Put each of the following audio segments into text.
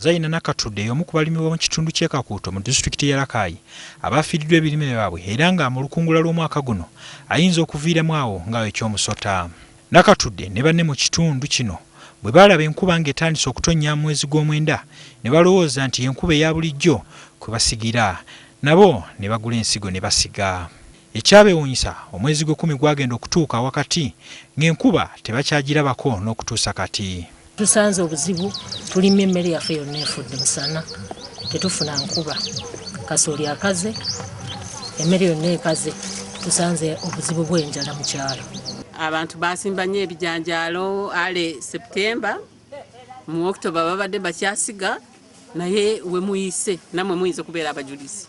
Zaina Nakatudde y'omu ku balimi b'omu kitundu ky'e Kakuuto mu disitulikiti ya Rakai abafiiriddwa ebirime byabwe era nga mu lukungula lw'omwaka guno ayinza okuviiramu awo nga ekyomusota. Nakatudde ne banne mu kitundu kino bwe baalaba enkuba ng'etandise okutonnya mu mwezi gw'omwenda ne balowooza nti enkuba eya bulijjo kwe basigira, nabo ne bagula ensigo ne basiga. Ekyabeewuunyisa omwezi gw'ekkumi gwagenda okutuuka wakati ng'enkuba tebakyagirabako n'okutuusa kati. Tusanze obuzibu, tulima emmere yaffe yonna efudde musana, tetufuna nkuba, kasooli akaze, emmere yonna ekaze, tusanze obuzibu bw'enjala mu kyalo. Abantu basimba nnyo ebijanjaalo ale Septemba, mu October babadde bakyasiga, naye we muyise namwe muyinza okubeera abajulizi.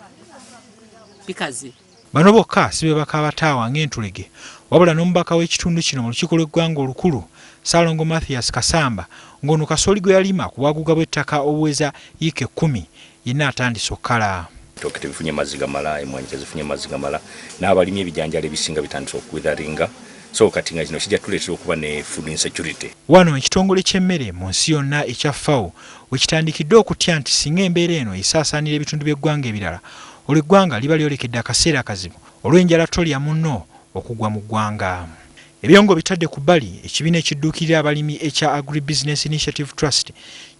Bikaze. Bano bokka si be bakabataawa ng'entulege, wabula n'omubaka w'ekitundu kino mu lukiiko lw'eggwanga olukulu Ssalongo Mathias Kasamba ng'ono kasooli gwe yalima ku bwaguga bw'ettaka obuweza yiika 10 yenna atandise okkala. Ettooke tebifunye amazzi gamala, emmwanyi tezifunye amazzi gamala, n'abalimi ebijanjaalo ebisinga bitandise okuwitharinga, so kati nga kino kijja tuleetera okuba ne food insecurity. Wano ekitongole ky'emmere mu nsi yonna ekya FAO we kitandikidde okutya nti singa embeera eno esaasaanira ebitundu by'eggwanga ebirala, olwo eggwanga liba lyolekedde akaseera akazibu olw'enjala tolya munno okugwa mu ggwanga. Ebyongo bitadde ku bbali ekibiina ekidduukirira abalimi ekya Agribusiness Initiative Trust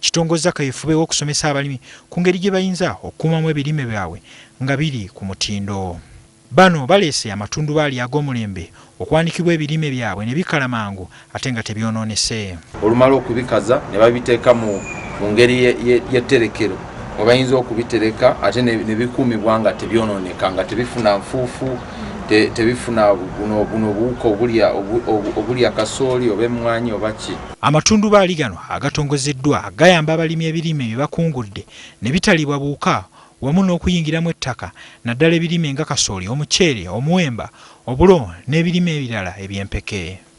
kitongozza kaweefube w'okusomesa abalimi ku ngeri gye bayinza okukuumamu ebirime byabwe nga biri ku mutindo. Bano baleese amatundubaali ag'omulembe okwanikibwa ebirime byabwe ne bikala mangu ate nga tebyonoonese. Olumala okubikaza ne babiteeka mu ngeri y'etterekero mwe bayinza okubitereka ate ne bikuumibwa nga tebyonooneka, nga tebifuna nfuufu, tebifuna buno buwuka obulya kasooli oba emmwanyi oba ki. Amatundubaali gano agatongozeddwa gayamba abalimi ebirime bye bakungudde ne bitalibwa buwuka wamu n'okuyingiramu ettaka naddala ebirime nga kasooli, omuceere, omuwemba, obulo n'ebirime ebirala eby'empeke.